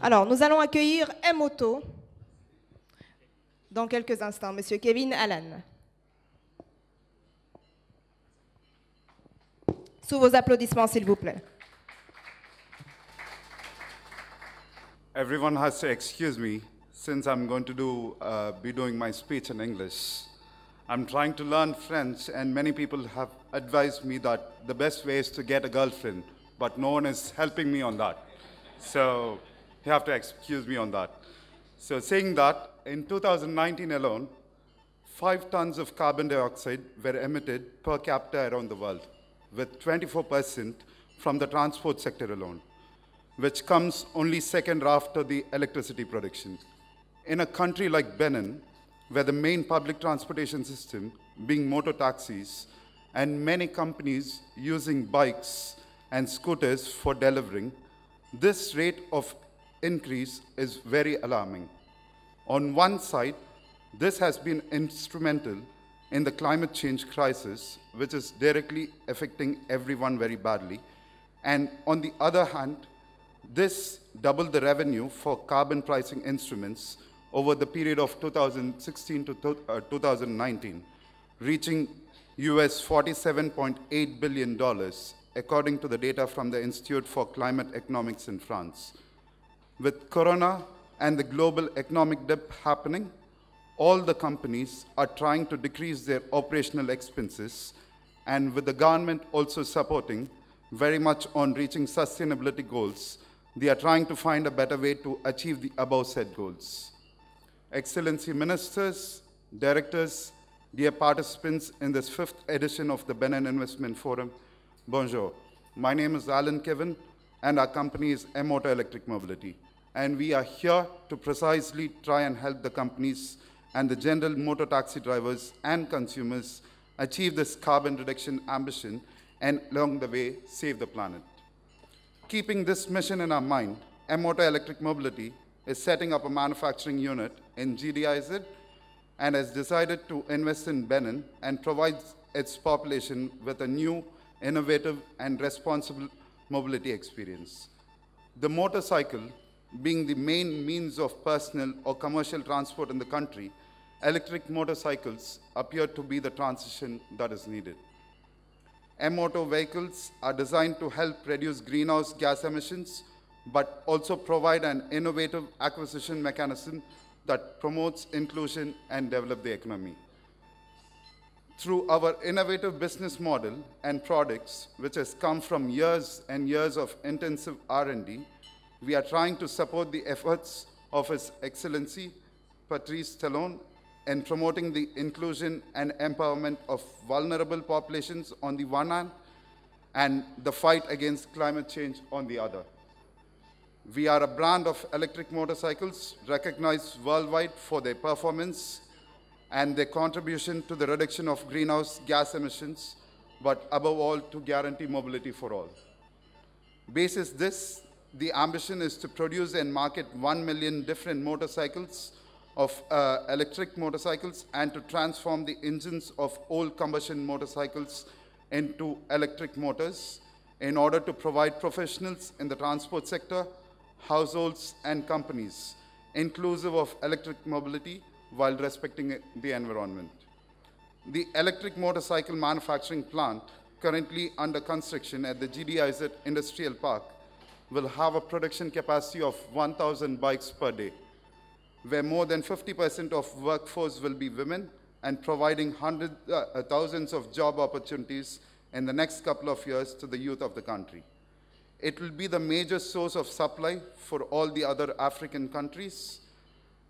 Alors, nous allons accueillir M-Auto dans quelques instants. Monsieur Kevin Allen. Sous vos applaudissements, s'il vous plaît. Everyone has to excuse me since I'm going to be doing my speech in English. I'm trying to learn French, and many people have advised me that the best way is to get a girlfriend, but no one is helping me on that. So you have to excuse me on that. So saying that, in 2019 alone, 5 tons of carbon dioxide were emitted per capita around the world, with 24% from the transport sector alone, which comes only second after the electricity production. In a country like Benin, where the main public transportation system being motor taxis and many companies using bikes and scooters for delivering, this rate of increase is very alarming. On one side, this has been instrumental in the climate change crisis, which is directly affecting everyone very badly. And on the other hand, this doubled the revenue for carbon pricing instruments over the period of 2016 to 2019, reaching US $47.8 billion, according to the data from the Institute for Climate Economics in France. With Corona and the global economic dip happening, all the companies are trying to decrease their operational expenses, and with the government also supporting very much on reaching sustainability goals, they are trying to find a better way to achieve the above said goals. Excellency Ministers, Directors, dear participants in this 5th edition of the Benin Investment Forum, bonjour. My name is Alan Kevin, and our company is M-Auto Electric Mobility. And we are here to precisely try and help the companies and the general motor taxi drivers and consumers achieve this carbon reduction ambition and along the way save the planet. Keeping this mission in our mind, M-Auto Electric Mobility is setting up a manufacturing unit in GDIZ and has decided to invest in Benin and provides its population with a new, innovative, and responsible mobility experience. The motorcycle, being the main means of personal or commercial transport in the country, electric motorcycles appear to be the transition that is needed. M-Auto vehicles are designed to help reduce greenhouse gas emissions, but also provide an innovative acquisition mechanism that promotes inclusion and develop the economy. Through our innovative business model and products, which has come from years and years of intensive R&D, we are trying to support the efforts of His Excellency Patrice Talon in promoting the inclusion and empowerment of vulnerable populations on the one hand, and the fight against climate change on the other. We are a brand of electric motorcycles recognized worldwide for their performance and their contribution to the reduction of greenhouse gas emissions, but above all, to guarantee mobility for all. Basis this, the ambition is to produce and market 1 million different motorcycles of electric motorcycles and to transform the engines of old combustion motorcycles into electric motors in order to provide professionals in the transport sector, households, and companies inclusive of electric mobility while respecting the environment. The electric motorcycle manufacturing plant currently under construction at the GDIZ Industrial Park will have a production capacity of 1,000 bikes per day, where more than 50% of workforce will be women and providing thousands of job opportunities in the next couple of years to the youth of the country. It will be the major source of supply for all the other African countries,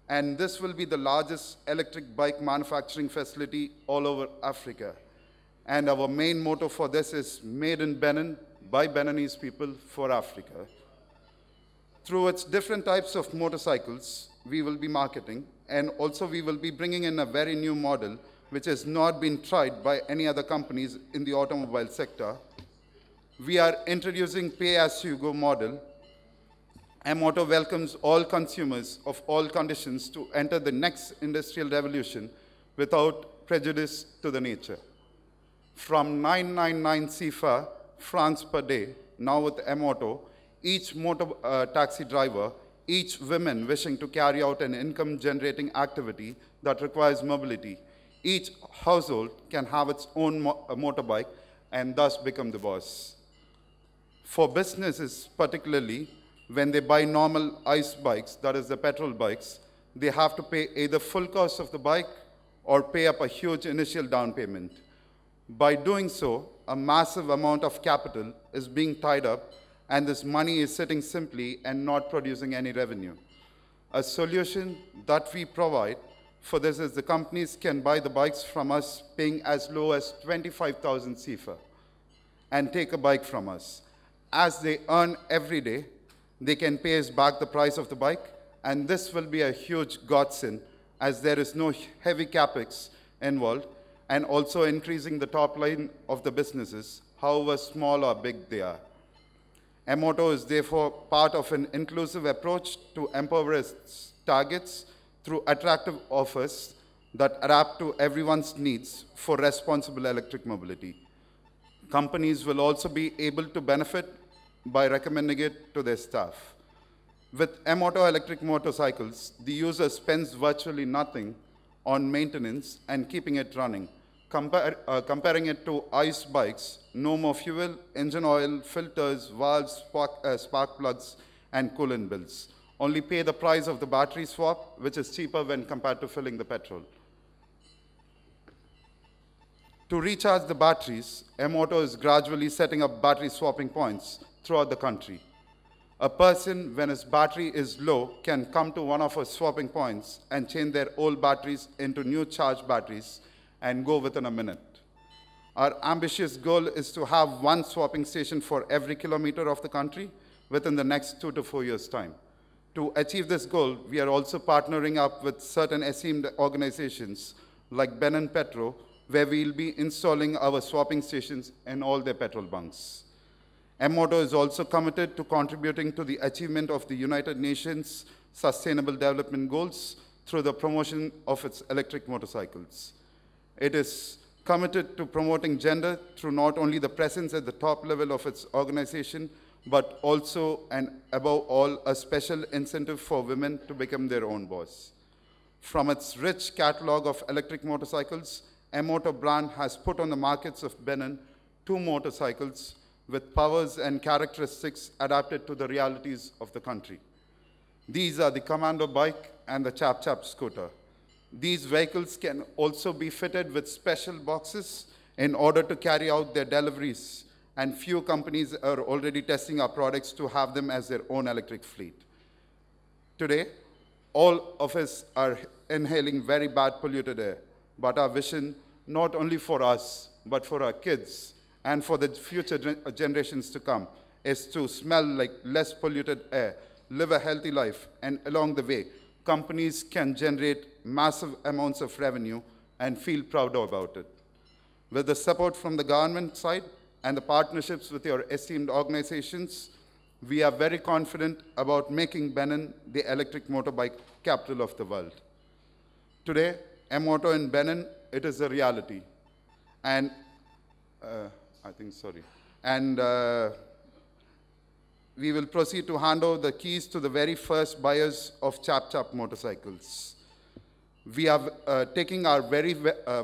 and this will be the largest electric bike manufacturing facility all over Africa. And our main motto for this is made in Benin by Beninese people for Africa. Through its different types of motorcycles, we will be marketing, and also we will be bringing in a very new model which has not been tried by any other companies in the automobile sector. We are introducing pay-as-you-go model. M-Auto welcomes all consumers of all conditions to enter the next industrial revolution without prejudice to the nature. From 999 francs per day, now with M-Auto, each motor taxi driver each woman wishing to carry out an income-generating activity that requires mobility. Each household can have its own motorbike and thus become the boss. For businesses particularly, when they buy normal ICE bikes, that is the petrol bikes, they have to pay either full cost of the bike or pay up a huge initial down payment. By doing so, a massive amount of capital is being tied up, and this money is sitting simply and not producing any revenue. A solution that we provide for this is the companies can buy the bikes from us paying as low as 25,000 CFA and take a bike from us. As they earn every day, they can pay us back the price of the bike, and this will be a huge godsend as there is no heavy capex involved, and also increasing the top line of the businesses, however small or big they are. Emoto is therefore part of an inclusive approach to empower its targets through attractive offers that adapt to everyone's needs for responsible electric mobility. Companies will also be able to benefit by recommending it to their staff. With Emoto electric motorcycles, the user spends virtually nothing on maintenance and keeping it running. Comparing it to ICE bikes, no more fuel, engine oil, filters, valves, spark plugs, and coolant bills. Only pay the price of the battery swap, which is cheaper when compared to filling the petrol. To recharge the batteries, Emoto is gradually setting up battery swapping points throughout the country. A person, when his battery is low, can come to one of our swapping points and change their old batteries into new charged batteries and go within a minute. Our ambitious goal is to have one swapping station for every kilometer of the country within the next 2 to 4 years' time. To achieve this goal, we are also partnering up with certain esteemed organizations like Benin Petro, where we'll be installing our swapping stations in all their petrol bunks. Emoto is also committed to contributing to the achievement of the United Nations Sustainable Development Goals through the promotion of its electric motorcycles. It is committed to promoting gender through not only the presence at the top level of its organization, but also and above all, a special incentive for women to become their own boss. From its rich catalog of electric motorcycles, Emoto brand has put on the markets of Benin 2 motorcycles with powers and characteristics adapted to the realities of the country. These are the Commando bike and the Chap Chap scooter. These vehicles can also be fitted with special boxes in order to carry out their deliveries, and few companies are already testing our products to have them as their own electric fleet. Today, all of us are inhaling very bad polluted air, but our vision, not only for us, but for our kids and for the future generations to come, is to smell like less polluted air, live a healthy life, and along the way, companies can generate massive amounts of revenue and feel proud about it. With the support from the government side and the partnerships with your esteemed organizations, we are very confident about making Benin the electric motorbike capital of the world. Today, Emoto in Benin, it is a reality. And, we will proceed to hand over the keys to the very first buyers of Chap Chap motorcycles. We are taking our very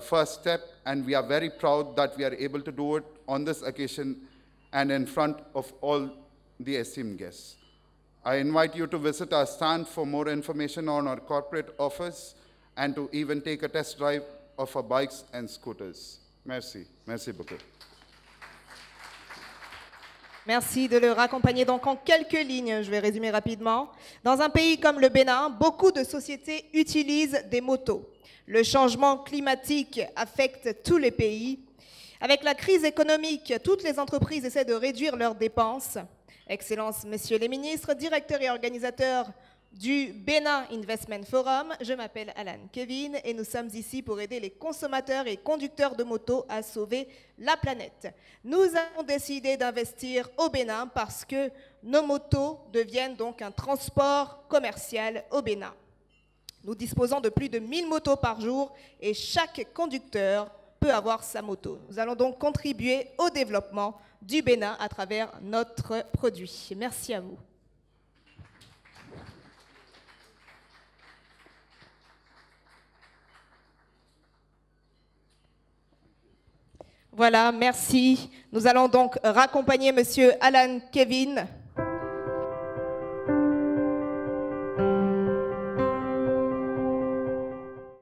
first step, and we are very proud that we are able to do it on this occasion and in front of all the esteemed guests. I invite you to visit our stand for more information on our corporate offers and to even take a test drive of our bikes and scooters. Merci. Merci beaucoup. Merci de le raccompagner. Donc en quelques lignes, je vais résumer rapidement. Dans un pays comme le Bénin, beaucoup de sociétés utilisent des motos. Le changement climatique affecte tous les pays. Avec la crise économique, toutes les entreprises essaient de réduire leurs dépenses. Excellences, messieurs les ministres, directeurs et organisateurs du Bénin Investment Forum, je m'appelle Alan Kevin et nous sommes ici pour aider les consommateurs et conducteurs de motos à sauver la planète. Nous avons décidé d'investir au Bénin parce que nos motos deviennent donc un transport commercial au Bénin. Nous disposons de plus de 1000 motos par jour et chaque conducteur peut avoir sa moto. Nous allons donc contribuer au développement du Bénin à travers notre produit. Merci à vous. Voilà, merci. Nous allons donc raccompagner Monsieur Alan Kevin.